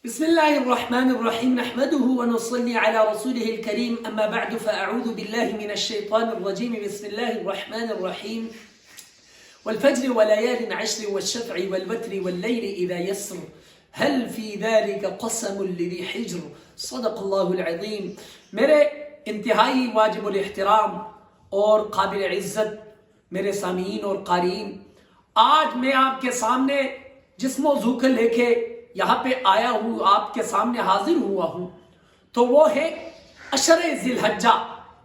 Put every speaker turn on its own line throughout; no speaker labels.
بسم الله الرحمن الرحيم نحمده ونصلي على رسوله الكريم أما بعد فأعوذ بالله من الشيطان الرجيم بسم الله الرحمن الرحيم والفجر وليال عشر والشفع والوتر والليل إذا يسر هل في ذلك قسم لذي حجر صدق الله العظيم. میرے انتہائی واجب الاحترام اور قابل عزت میرے سامعین اور قارئین، آج میں آپ کے سامنے جس موضوع کو لے کے یہاں پہ آیا ہوں، آپ کے سامنے حاضر ہوا ہوں، تو وہ ہے عشر ذی الحجہ،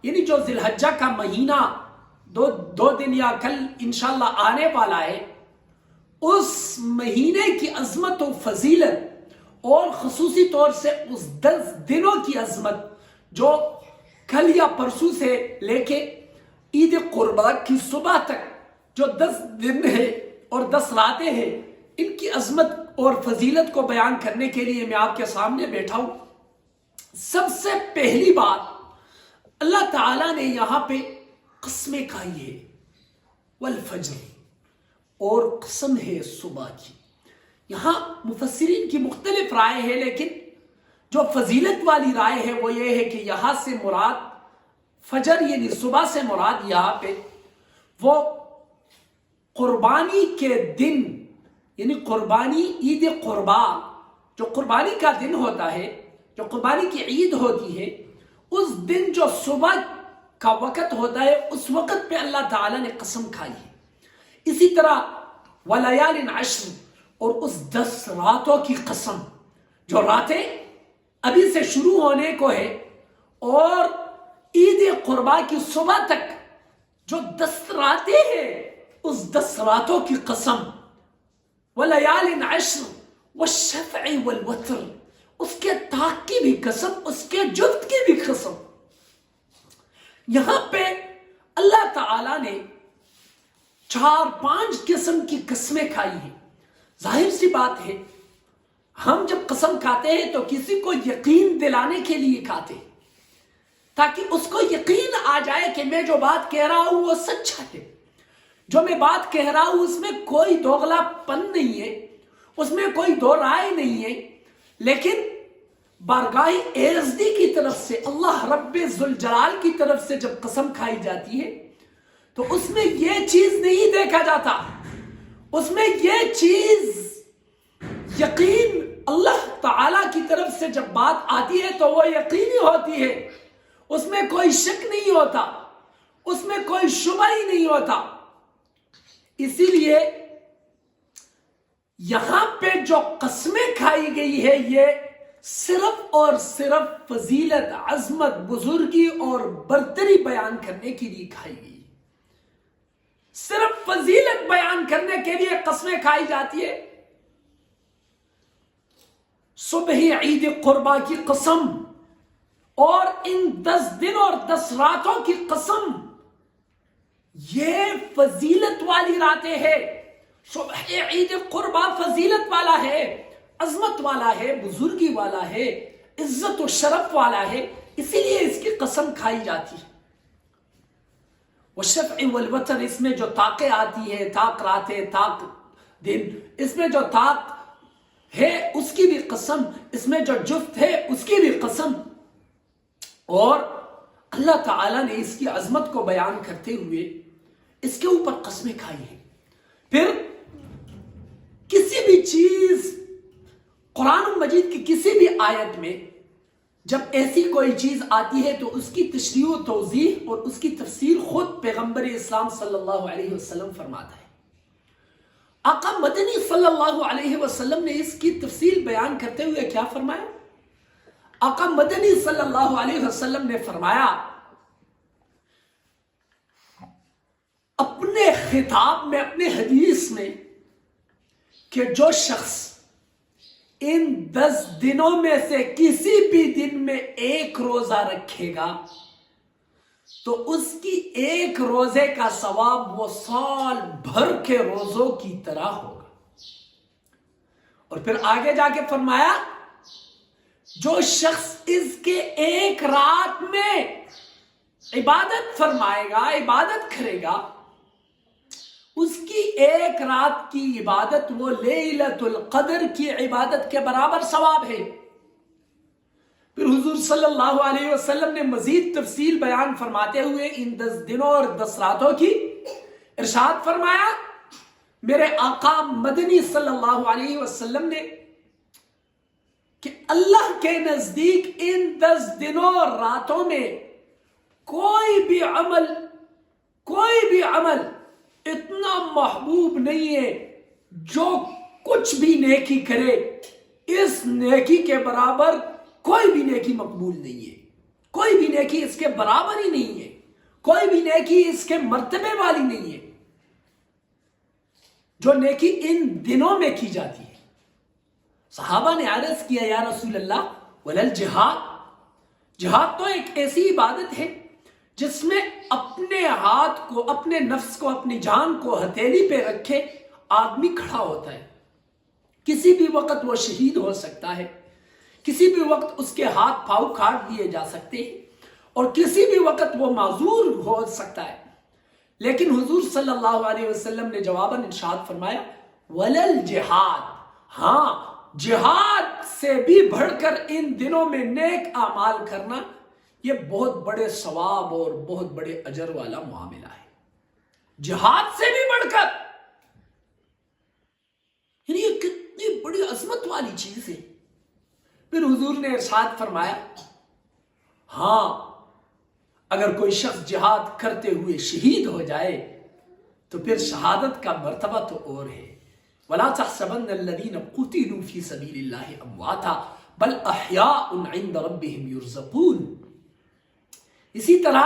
یعنی جو ذی الحجہ کا مہینہ دو دن یا کل انشاءاللہ آنے والا ہے، اس مہینے کی عظمت و فضیلت اور خصوصی طور سے اس 10 دنوں کی عظمت جو کل یا پرسوں سے لے کے عید قربان کی صبح تک جو 10 دن ہے اور 10 راتیں ہیں، ان کی عظمت اور فضیلت کو بیان کرنے کے لیے میں آپ کے سامنے بیٹھا ہوں. سب سے پہلی بات، اللہ تعالیٰ نے یہاں پہ قسمیں کھائی ہے، والفجر، اور قسم ہے صبح کی. یہاں مفسرین کی مختلف رائے ہے، لیکن جو فضیلت والی رائے ہے وہ یہ ہے کہ یہاں سے مراد فجر یعنی صبح سے مراد یہاں پہ وہ قربانی کے دن، یعنی قربانی عید قربا، جو قربانی کا دن ہوتا ہے، جو قربانی کی عید ہوتی ہے، اس دن جو صبح کا وقت ہوتا ہے، اس وقت پہ اللہ تعالیٰ نے قسم کھائی ہے. اسی طرح ولیال عشر، اور اس 10 راتوں کی قسم، جو راتیں ابھی سے شروع ہونے کو ہے اور عید قربا کی صبح تک جو 10 راتیں ہیں، اس 10 راتوں کی قسم. ولیال عشر والشفع والوتر، اس کے طاق کی بھی قسم، اس کے جفت کی بھی قسم. یہاں پہ اللہ تعالیٰ نے 4-5 قسم کی قسمیں کھائی ہیں. ظاہر سی بات ہے، ہم جب قسم کھاتے ہیں تو کسی کو یقین دلانے کے لیے کھاتے ہیں، تاکہ اس کو یقین آ جائے کہ میں جو بات کہہ رہا ہوں وہ سچا ہے، جو میں بات کہہ رہا ہوں اس میں کوئی دوغلا پن نہیں ہے، اس میں کوئی دو رائے نہیں ہے. لیکن بارگاہ ایزدی کی طرف سے، اللہ رب ذوالجلال کی طرف سے جب قسم کھائی جاتی ہے تو اس میں یہ چیز نہیں دیکھا جاتا، اس میں یہ چیز یقین، اللہ تعالی کی طرف سے جب بات آتی ہے تو وہ یقینی ہوتی ہے، اس میں کوئی شک نہیں ہوتا، اس میں کوئی شبہ ہی نہیں ہوتا. اسی لیے یہاں پہ جو قسمیں کھائی گئی ہے یہ صرف اور صرف فضیلت، عظمت، بزرگی اور برتری بیان کرنے کے لیے کھائی گئی. صرف فضیلت بیان کرنے کے لیے قسمیں کھائی جاتی ہے. صبح عید قربا کی قسم اور ان 10 دن اور 10 راتوں کی قسم، یہ فضیلت والی راتیں ہیں. صبح عید قربا فضیلت والا ہے، عظمت والا ہے، بزرگی والا ہے، عزت و شرف والا ہے، اسی لیے اس کی قسم کھائی جاتی ہے. والشفع والوتر، اس میں جو طاقیں آتی ہے، طاق راتیں، طاق دن، اس میں جو طاق ہے اس کی بھی قسم، اس میں جو جفت ہے اس کی بھی قسم. اور اللہ تعالیٰ نے اس کی عظمت کو بیان کرتے ہوئے اس کے اوپر قسمیں کھائی ہیں. پھر کسی بھی چیز، قرآن مجید کی کسی بھی آیت میں جب ایسی کوئی چیز آتی ہے تو اس کی تشریح و توضیح اور اس کی تفسیر خود پیغمبر اسلام صلی اللہ علیہ وسلم فرماتا ہے. آقا مدنی صلی اللہ علیہ وسلم نے اس کی تفصیل بیان کرتے ہوئے کیا فرمایا؟ آقا مدنی صلی اللہ علیہ وسلم نے فرمایا اپنے خطاب میں، اپنے حدیث میں، کہ جو شخص ان 10 دنوں میں سے کسی بھی دن میں ایک روزہ رکھے گا تو اس کی ایک روزے کا ثواب وہ سال بھر کے روزوں کی طرح ہوگا. اور پھر آگے جا کے فرمایا جو شخص اس کے ایک رات میں عبادت فرمائے گا، عبادت کرے گا، اس کی ایک رات کی عبادت وہ لیلۃ القدر کی عبادت کے برابر ثواب ہے۔ پھر حضور صلی اللہ علیہ وسلم نے مزید تفصیل بیان فرماتے ہوئے ان 10 دنوں اور 10 راتوں کی ارشاد فرمایا، میرے آقا مدنی صلی اللہ علیہ وسلم نے کہ اللہ کے نزدیک ان 10 دنوں اور راتوں میں کوئی بھی عمل اتنا محبوب نہیں ہے جو کچھ بھی نیکی کرے اس نیکی کے برابر کوئی بھی نیکی مقبول نہیں ہے، کوئی بھی نیکی اس کے برابر ہی نہیں ہے، کوئی بھی نیکی اس کے مرتبے والی نہیں ہے جو نیکی ان دنوں میں کی جاتی ہے۔ صحابہ نے عرض کیا، یا رسول اللہ ولل جہاد، جہاد تو ایک ایسی عبادت ہے جس میں اپنے ہاتھ کو، اپنے نفس کو، اپنی جان کو ہتھیلی پہ رکھے آدمی کھڑا ہوتا ہے، کسی بھی وقت وہ شہید ہو سکتا ہے، کسی بھی وقت اس کے ہاتھ پاؤں کاٹ دیے جا سکتے ہیں اور کسی بھی وقت وہ معذور ہو سکتا ہے، لیکن حضور صلی اللہ علیہ وسلم نے جواباً ارشاد فرمایا ولل جہاد، ہاں جہاد سے بھی بڑھ کر ان دنوں میں نیک اعمال کرنا یہ بہت بڑے ثواب اور بہت بڑے اجر والا معاملہ ہے، جہاد سے بھی بڑھ کر، یعنی یہ کتنی بڑی عظمت والی چیز ہے۔ پھر حضور نے ارشاد فرمایا، ہاں اگر کوئی شخص جہاد کرتے ہوئے شہید ہو جائے تو پھر شہادت کا مرتبہ تو اور ہے، وَلَا تَحْسَبَنَّ الَّذِينَ قُتِلُوا فِي سَبِيلِ اللَّهِ أَمْوَاتًا بَلْ أَحْيَاءٌ عِنْدَ رَبِّهِمْ يُرْزَقُونَ۔ اسی طرح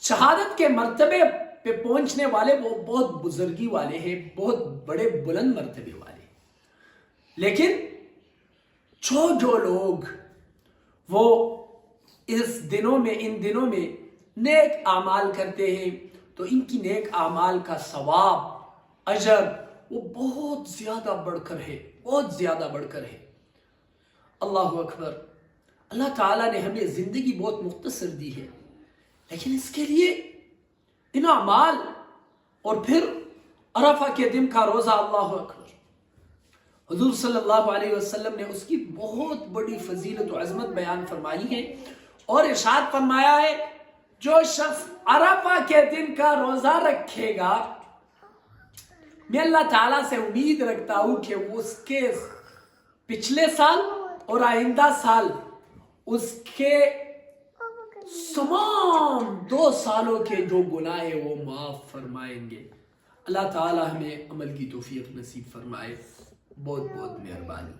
شہادت کے مرتبے پہ پہنچنے والے وہ بہت بزرگی والے ہیں، بہت بڑے بلند مرتبے والے، لیکن جو لوگ وہ ان دنوں میں نیک اعمال کرتے ہیں تو ان کی نیک اعمال کا ثواب، اجر وہ بہت زیادہ بڑھ کر ہے، بہت زیادہ بڑھ کر ہے۔ اللہ اکبر۔ اللہ تعالیٰ نے ہمیں زندگی بہت مختصر دی ہے، لیکن اس کے لیے ان اعمال اور پھر عرفہ کے دن کا روزہ، اللہ اکبر، حضور صلی اللہ علیہ وسلم نے اس کی بہت بڑی فضیلت و عظمت بیان فرمائی ہے اور ارشاد فرمایا ہے جو شخص عرفہ کے دن کا روزہ رکھے گا، میں اللہ تعالیٰ سے امید رکھتا ہوں کہ وہ اس کے پچھلے سال اور آئندہ سال اس کے تمام 2 سالوں کے جو گناہ ہیں وہ معاف فرمائیں گے۔ اللہ تعالیٰ ہمیں عمل کی توفیق نصیب فرمائے۔ بہت بہت مہربانی۔